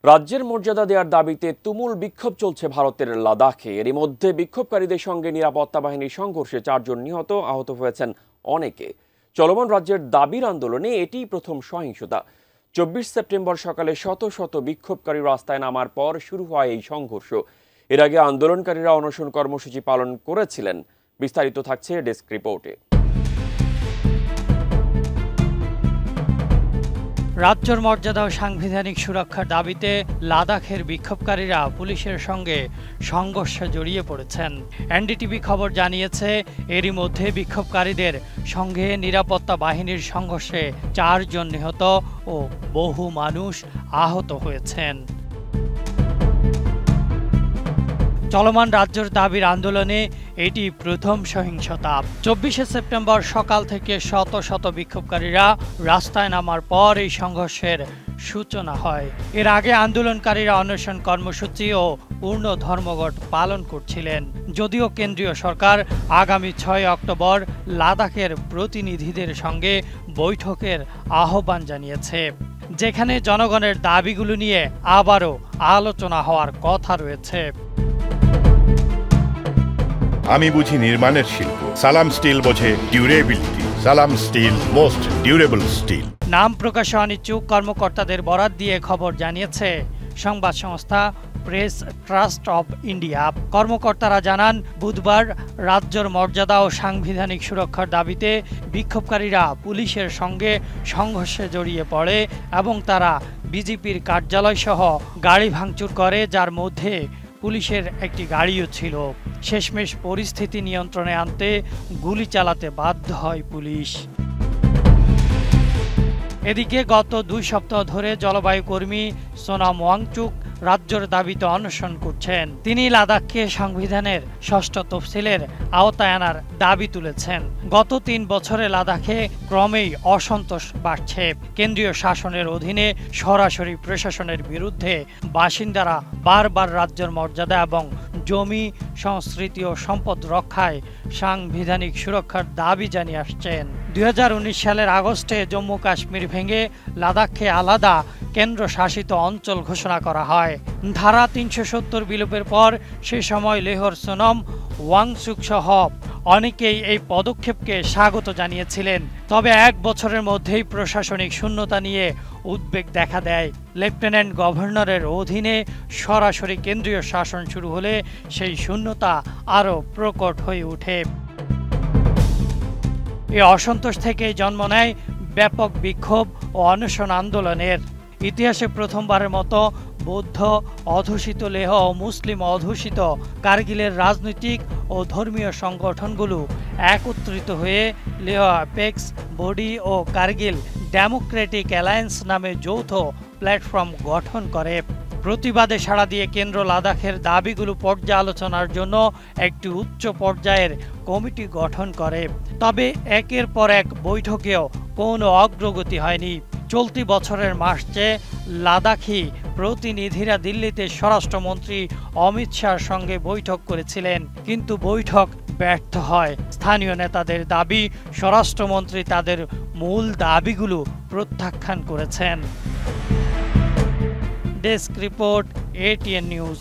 রাজ্যের মর্যাদা দেওয়ার দাবিতে তুমুল বিক্ষোভ চলছে ভারতের লাদাখে। এরই মধ্যে বিক্ষোভকারীদের সঙ্গে নিরাপত্তা বাহিনীর সংঘর্ষে 4 জন নিহত, আহত হয়েছেন অনেকে। চলমান রাজ্যের দাবির আন্দোলনে এটিই প্রথম সহিংসতা। 24 সেপ্টেম্বর সকালে শত শত বিক্ষোভকারী রাস্তায় নামার পর শুরু হয় এই সংঘর্ষ। এর আগে আন্দোলনকারীরা অনশন কর্মসূচি পালন করেছিলেন। বিস্তারিত থাকছে ডেস্ক রিপোর্টে। রাজ্যের মর্যাদা ও সাংবিধানিক সুরক্ষার দাবিতে লাদাখের বিক্ষোভকারীরা পুলিশের সঙ্গে সংঘর্ষে জড়িয়ে পড়েছেন। এনডিটিভি খবর জানিয়েছে, এরই মধ্যে বিক্ষোভকারীদের সঙ্গে নিরাপত্তা বাহিনীর সংঘর্ষে 4 জন নিহত ও বহু মানুষ আহত হয়েছেন। চলমান রাজ্যের দাবির আন্দোলনে এটি প্রথম সহিংসতা। 24 সেপ্টেম্বর সকাল থেকে শত শত বিক্ষোভকারীরা রাস্তায় নামার পর এই সংঘর্ষের সূচনা হয়। এর আগে আন্দোলনকারীরা অনশন কর্মসূচি ও পূর্ণ ধর্মঘট পালন করছিলেন। যদিও কেন্দ্রীয় সরকার আগামী 6 অক্টোবর লাদাখের প্রতিনিধিদের সঙ্গে বৈঠকের আহ্বান জানিয়েছে, যেখানে জনগণের দাবিগুলো নিয়ে আবারও আলোচনা হওয়ার কথা রয়েছে। আমি বুঝি নির্মাণের শিল্প, সালাম স্টিল বোঝে ডিউরেবিলিটি। সালাম স্টিল, মোস্ট ডিউরেবল স্টিল। নাম প্রকাশে অনিচ্ছুক কর্মকর্তাদের বরাত দিয়ে খবর জানিয়েছে সংবাদ সংস্থা প্রেস ট্রাস্ট অব ইন্ডিয়া। কর্মকর্তারা জানান, বুধবার রাজ্যের মর্যাদা ও সাংবিধানিক সুরক্ষার দাবিতে বিক্ষোভকারীরা পুলিশের সঙ্গে সংঘর্ষে জড়িয়ে পড়ে এবং তারা বিজেপির কার্যালয় সহ গাড়ি ভাঙচুর করে, যার মধ্যে পুলিশের একটি গাড়িও ছিল। শেষমেশ পরিস্থিতি নিয়ন্ত্রণে আনতে গুলি চালাতে বাধ্য হয় পুলিশ। এদিকে গত 2 সপ্তাহ ধরে জলবায়ু কর্মী সোনাম ওয়াংচুক রাজ্যের দাবিতে অনশন করছেন। তিনি লাদাখকে সংবিধানের 6ষ্ঠ তফসিলের আওতায় আনার দাবি তুলেছেন। গত 3 বছরে লাদাখে ক্রমেই অসন্তোষ বাড়ছে। কেন্দ্রীয় শাসনের অধীনে সরাসরি প্রশাসনের বিরুদ্ধে বাসিন্দারা বারবার রাজ্যের মর্যাদা এবং জমি, সংস্কৃতি ও সম্পদ রক্ষায় সাংবিধানিক সুরক্ষার দাবি জানিয়ে আসছেন। 2019 সালের আগস্টে জম্মু কাশ্মীর ভেঙে লাদাখকে আলাদা কেন্দ্রশাসিত অঞ্চল ঘোষণা করা হয়। ধারা 370 বিলোপের পর সে সময় লেহর সোনম ওয়াংচুক সহ অনেকেই এই পদক্ষেপকে স্বাগত জানিয়েছিলেন। তবে 1 বছরের মধ্যেই প্রশাসনিক শূন্যতা নিয়ে উদ্বেগ দেখা দেয়। লেফটেন্যান্ট গভর্নরের অধীনে সরাসরি কেন্দ্রীয় শাসন শুরু হলে সেই শূন্যতা আরও প্রকট হয়ে ওঠে। এই অসন্তোষ থেকেই জন্ম নেয় ব্যাপক বিক্ষোভ ও অনশন আন্দোলনের। ইতিহাসে প্রথমবারের মতো বৌদ্ধ অধ্যুষিত লেহ ও মুসলিম অধ্যুষিত কার্গিলের রাজনৈতিক ও ধর্মীয় সংগঠনগুলো একত্রিত হয়ে লেহ অ্যাপেক্স বডি ও কার্গিল ডেমোক্রেটিক অ্যালায়েন্স নামে যৌথ প্ল্যাটফর্ম গঠন করে। প্রতিবাদে সাড়া দিয়ে কেন্দ্র লাদাখের দাবিগুলো পর্যালোচনার জন্য একটি উচ্চ পর্যায়ের কমিটি গঠন করে। তবে একের পর এক বৈঠকেও কোনো অগ্রগতি হয়নি। চলতি বছরের মার্চে লাদাখি প্রতিনিধিরা দিল্লিতে স্বরাষ্ট্রমন্ত্রী অমিত শাহর সঙ্গে বৈঠক করেছিলেন, কিন্তু বৈঠক ব্যর্থ হয়। স্থানীয় নেতাদের দাবি, স্বরাষ্ট্রমন্ত্রী তাদের মূল দাবিগুলো প্রত্যাখ্যান করেছেন। Desk report, ATN news.